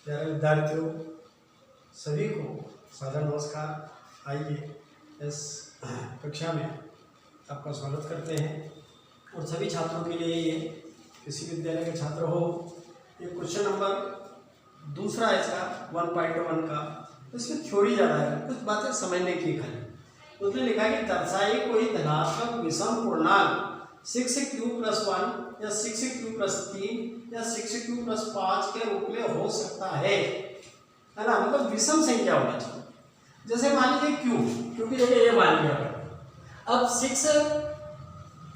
प्यारे विद्यार्थियों, सभी को सादर नमस्कार। आइए इस कक्षा में आपका स्वागत करते हैं और सभी छात्रों के लिए ये किसी विद्यालय के छात्र हो, ये क्वेश्चन नंबर दूसरा है इसका 1.1 का। इसमें थ्योरी ज़्यादा है, कुछ बातें समझने की खाली। उसने लिखा कि दर्शाए कोई धनात्मक विषम पूर्णांक 6q+1 या 6q+3 या 6q+5 के रूप में हो सकता है ना। मतलब विषम संख्या होना चाहिए। जैसे मान लीजिए q की जगह a मान लिया, अब 6q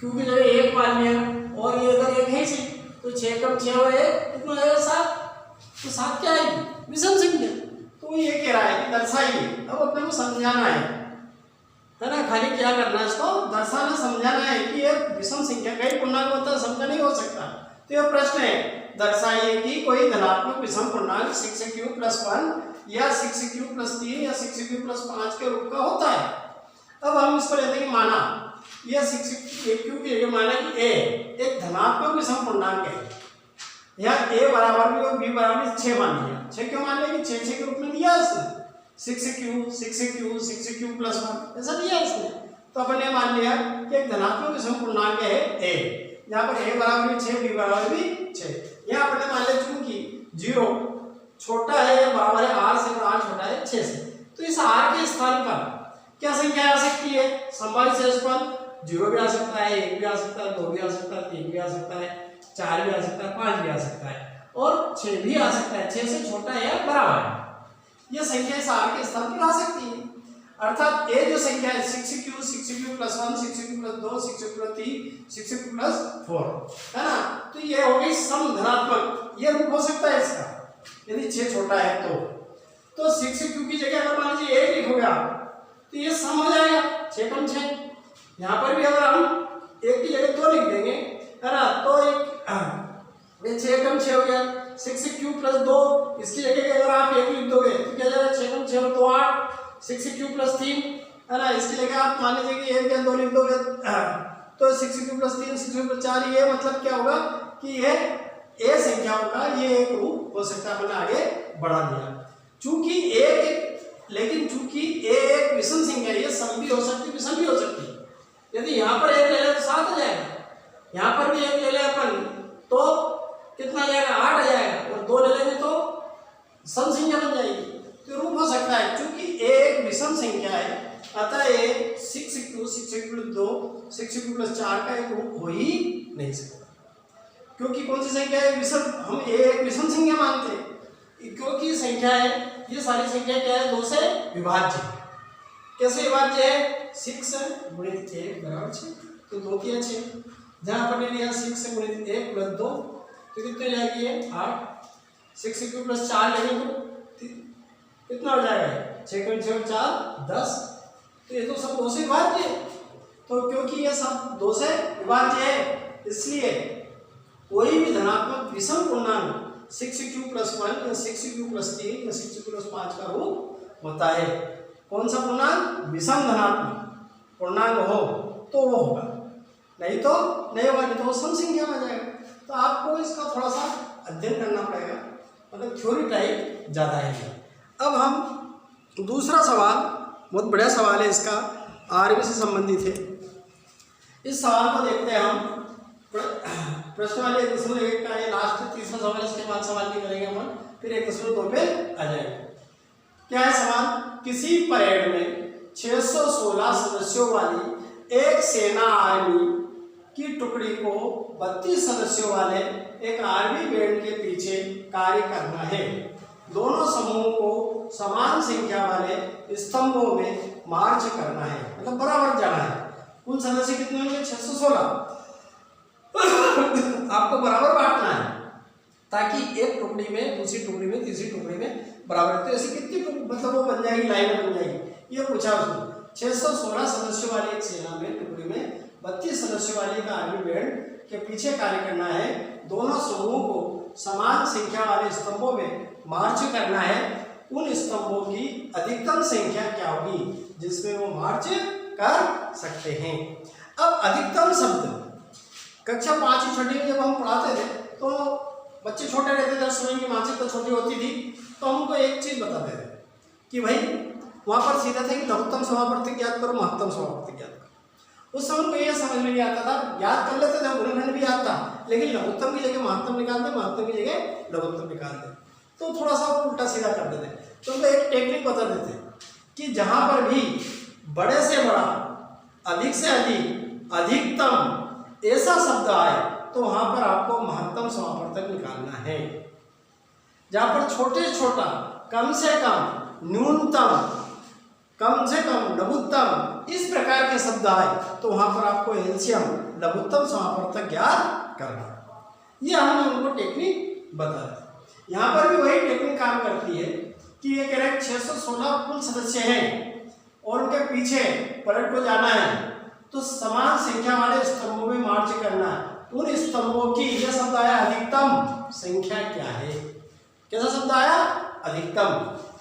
की जगह 1 मान लिया और ये अगर 1 है 6 तो 6 कम 6 और 1 कितना आएगा 7। तो 7 क्या आएगी? विषम संख्या। तो ये कह रहा है कि दर्शाइए। अब अपने को समझाना है ना, खाली क्या करना है, इसको दर्शाना समझाना है कि ये विषम संख्या का ही पूर्णांक होता है, समझा नहीं हो सकता। तो ये प्रश्न है, दर्शाइए कि कोई धनात्मक विषम पूर्णांक 6q+1 या 6q+3 या 6q+5 के रूप का होता है। अब हम इसको लेते हैं कि माना यह 6q की जगह माना कि a एक धनात्मक विषम पूर्णांक है, या a बराबर भी और b बराबर 6 मान लिया। 6 क्यों मान लिया कि 6 के रूप में दिया उसने, 6q+1 ऐसा दिया इसने। तो अपन ने मान लिया कि एक धनात्मक विषम पूर्णांक है a, यहाँ पर a बराबर भी 6 b बराबर भी 6। यहाँ अपन ने मान लिया चूंकि 0 छोटा है या बराबर है r से और r छोटा है 6 से, तो इस r के स्थान पर क्या संख्या आ सकती है? संभावित शेषफल 0 भी आ सकता है, 1 भी आ सकता है, 2 भी आ सकता है, 3 भी आ सकता है, 4 भी आ सकता है, 5 भी आ सकता है और 6 भी आ सकता है। 6 से छोटा है या बराबर है, यह संख्या इस r के स्थान पर आ सकती है। अर्थात ये जो संख्या है 6q, 6q+1, 6q+2, 6q+3, 6q+4 है ना, तो ये हो गई सम धनात्मक। ये रूप हो सकता है इसका यदि 6 छोटा है तो 6q की जगह अगर मान लीजिए 1 लिखोगे आप तो ये सम हो जाएगा 6 कम 6। यहाँ पर भी अगर हम 1 की जगह 2 लिख देंगे है ना, तो ये 6 कम 6 हो गया। 6q+2 इसकी जगह अगर आप 1 लिख दोगे तो क्या जाएगा 6 कम 6 और 2 8। 6q+3 है ना, इसकी जगह आप मान लीजिए कि 1 या 2 लिख दोगे तो 6q+3 6q+4। ये मतलब क्या होगा कि ये ए संख्याओं का ये एक रूप हो सकता है। मैंने आगे बढ़ा दिया चूंकि लेकिन चूंकि ए एक विषम संख्या है, ये सम भी हो सकती है विषम भी हो सकती है। यदि यहाँ पर 1 ले ले तो 7 आ जाएगा, यहाँ पर भी 1 ले ले अपन तो कितना आ जाएगा 8 आ जाएगा, और 2 ले लेंगे तो सम संख्या बन जाएगी। तो रूप हो सकता है क्योंकि ए एक विषम संख्या है, अतः ए 6q, 6q+2, 6q+4 का एक रूप हो ही नहीं सकता। क्योंकि कौन सी संख्या है विषम, हम ए एक विषम संख्या मानते हैं क्योंकि संख्या है ये सारी संख्या क्या है 2 से विभाज्य। कैसे विभाज्य है? 6 गुणित 1 बराबर 6, तो 2 किया 6। जहां पर लिया 6 गुणित 1 + 2 तो कितने जाएगी 8। 6q+4 लेंगे तो कितना हो जाएगा 6 × 6 = 4 10। तो ये तो सब 2 से विभाज्य है। तो क्योंकि ये सब 2 से विभाज्य है इसलिए कोई भी धनात्मक विषम पूर्णांक 6q+1 या 6q+3 या 6q+5 का रूप होता है। कौन सा पूर्णांक? विषम धनात्मक पूर्णांक हो तो वो होगा, नहीं तो नहीं होगा, नहीं तो सम संख्या में जाएगा। तो आपको इसका थोड़ा सा अध्ययन करना पड़ेगा, मतलब थ्योरी टाइप ज़्यादा है। अब हम दूसरा सवाल, बहुत बढ़िया सवाल है इसका, आरबी से संबंधित है। इस सवाल को देखते हैं हम। प्रश्न वाले 1.1 का ये लास्ट तीसरा सवाल, इसके बाद सवाल नहीं करेंगे हम, फिर 1.2 पे आ जाएंगे। क्या है सवाल? किसी परेड में 616 सदस्यों वाली एक सेना आर्मी की टुकड़ी को 32 सदस्यों वाले एक आर्मी बैंड के पीछे कार्य करना है। दोनों समूहों को समान संख्या वाले स्तंभों में मार्च करना है, मतलब बराबर जाना है। कुल सदस्य कितने होंगे? 616। आपको बराबर बांटना है ताकि एक टुकड़ी में दूसरी टुकड़ी में तीसरी टुकड़ी में बराबर। तो ऐसी कितनी मतलब वो बन जाएगी, लाइन बन जाएगी। ये पूछा उसने 616 सदस्यों वाली एक सेना में टुकड़ी में 32 सदस्यों वाली एक आर्मी बैंड के पीछे कार्य करना है। दोनों समूहों को समान संख्या वाले स्तंभों में मार्च करना है। उन स्तंभों की अधिकतम संख्या क्या होगी जिसमें वो मार्च कर सकते हैं। अब अधिकतम शब्द कक्षा 5 छठी में जब हम पढ़ाते थे तो बच्चे छोटे रहते थे, उस समय की मानसिकता छोटी होती थी, तो हम उनको एक चीज बताते थे कि भाई वहां पर सीधा था कि लघुत्तम समापवर्तक ज्ञात करो, महत्तम समापवर्तक ज्ञात करो। उस समय उनको ये समझ में नहीं आता था, याद कर लेते थे, गुणनखंड भी याद था, लेकिन लघुत्तम की जगह महत्तम निकालते, महत्तम की जगह लघुत्तम निकालते, तो थोड़ा सा उल्टा सीधा कर देते। तो उनको एक टेक्निक बता देते कि जहां पर भी बड़े से बड़ा, अधिक से अधिक, अधिकतम ऐसा शब्द आए तो वहां पर आपको महत्तम समापवर्तक निकालना है। जहां पर छोटे से छोटा, कम से कम, न्यूनतम, कम से कम, लघुत्तम, इस प्रकार के शब्द आए तो वहां पर आपको एलसीएम, लघुत्तम समापवर्तक ज्ञात करना। ये हमने उनको टेक्निक बताया। यहाँ पर भी वही टेक्निक काम करती है कि ये कह रहे हैं 616 कुल सदस्य हैं और उनके पीछे पलट को जाना है, तो समान संख्या वाले स्तंभों में मार्च करना है। उन स्तंभों की, यह शब्द आया अधिकतम संख्या क्या है, कैसा शब्द आया, अधिकतम।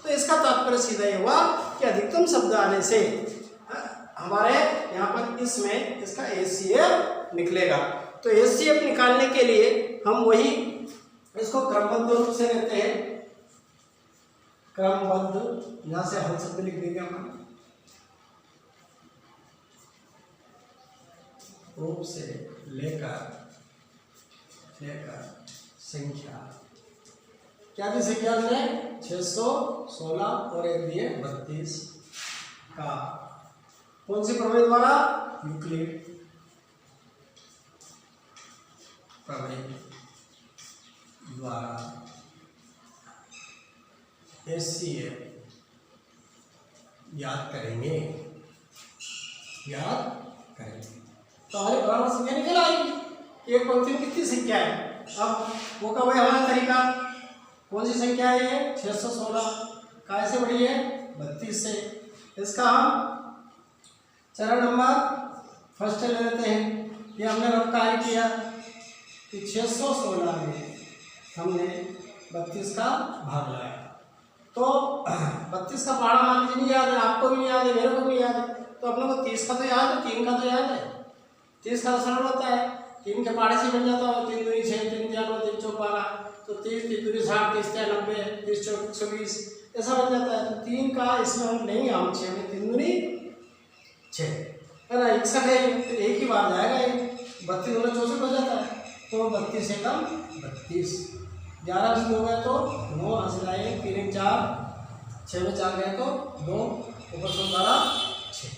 तो इसका तात्पर्य सीधा ये हुआ कि अधिकतम शब्द आने से हमारे यहाँ पर इसमें इसका एचसीएफ निकलेगा। तो एचसीएफ निकालने के लिए हम वही इसको क्रमबद्ध रूप से लेते हैं, क्रमबद्ध, यहाँ से हल शब्द लिख देंगे हम रूप से लेकर संख्या, क्या दी संख्या ने 616 और एक दिए 32 का, कौन सी प्रमेय द्वारा, यूक्लिड प्रमेय द्वारा एचसीएफ याद करेंगे। तो हमारी बराबर संख्या निकल आएगी। एक पंक्ति में कितनी संख्या है, अब वो का वही हमारा तरीका, कौन सी संख्या है ये, 616, काय से बढ़ी है, 32 से। इसका हम चरण नंबर फर्स्ट ले लेते हैं। ये हमने अब कार्य किया कि 616 में हमने 32 का भाग लगाया, तो 32 का पहाड़ा मान लीजिए नहीं याद है, आपको भी नहीं याद है, मेरे को भी नहीं याद है, तो अपने को 30 का तो याद है, 3 का तो याद है। 30 का तो सरल होता है, 3 के पहाड़े से बन जाता है, 3 दूनी 6, 3 4 9, 3 4 12, तो 30 3 दूनी 60, 30 3 90, 30 4 120, ऐसा बन जाता है। तो 3 का इसमें हम नहीं, हम 6 में 3 दूनी 6 है ना, 61 है, तो एक ही बार जाएगा, ये 32 दूनी 64 हो जाता है, तो 32 से कम 32, 11 से 2 गए तो 9, हासिल आए 3 1 4, 6 में 4 गए तो 2, ऊपर से 12 6।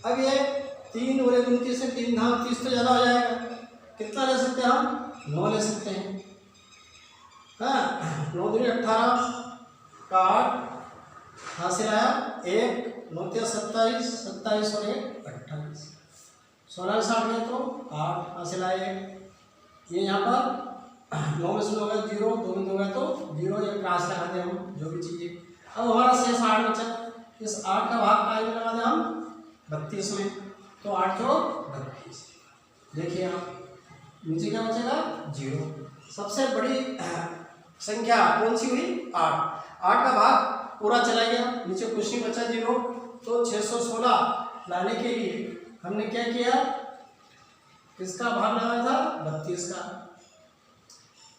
अब ये 3 और 29 से 3 धाम 30 तो ज़्यादा हो जाएगा, कितना ले सकते हैं हम, 9 ले सकते हैं, हाँ 9 दूनी 18 का 8, हासिल आया 1, 9 3 27, 27 और 1 28, 16 में 60 गए तो 8, हासिल आया 1, ये यहाँ पर 9 में से 9 गए 0, 2 में 2 गए तो 0, ये क्रॉस लगा दें हम जो भी चीज़ें। अब हमारा शेष 8 बचा, इस 8 का भाग काय में लगा दें हम 32 में, तो 8 जो 32, देखिए आप नीचे क्या बचेगा 0। सबसे बड़ी संख्या कौन सी हुई 8, 8 का भाग पूरा चला गया, नीचे कुछ नहीं बचा 0। तो 616 लाने के लिए हमने क्या किया, किसका भाग लगाया था 32 का,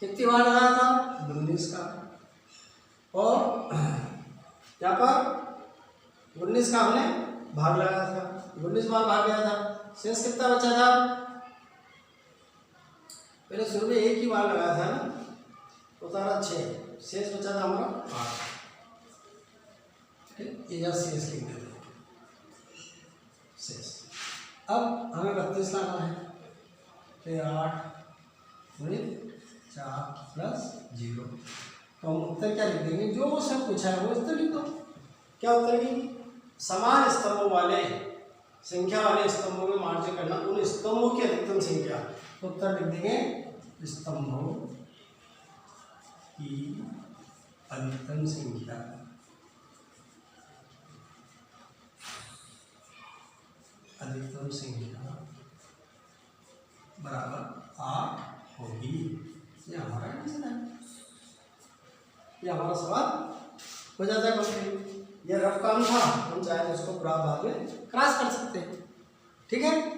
कितनी बार लगाया था 19 का, और यहाँ पर 19 का हमने भाग लगाया था, 19 बार भाग गया था, शेष कितना बचा था, पहले शुरू में एक ही बार लगाया था ना, उतारा 6, शेष बचा था हमारा 8, ये शेष लिख देते हैं शेष। अब हमें 32 लाना है, फिर 8 4 प्लस 0, तो हम उत्तर क्या लिख देंगे, जो वो सब पूछा है वो उत्तर लिख दो। क्या उत्तर की, समान स्तंभों वाले, संख्या वाले स्तंभों में मार्च करना, उन स्तंभों की अधिकतम संख्या, उत्तर लिख देंगे स्तंभों की अधिकतम संख्या बराबर 8 होगी। ये हमारा आंसर है, ये हमारा सवाल हो जाता है कंप्लीट। ये रफ काम था, हम चाहे तो इसको पूरा बाद में क्रॉस कर सकते हैं, ठीक है।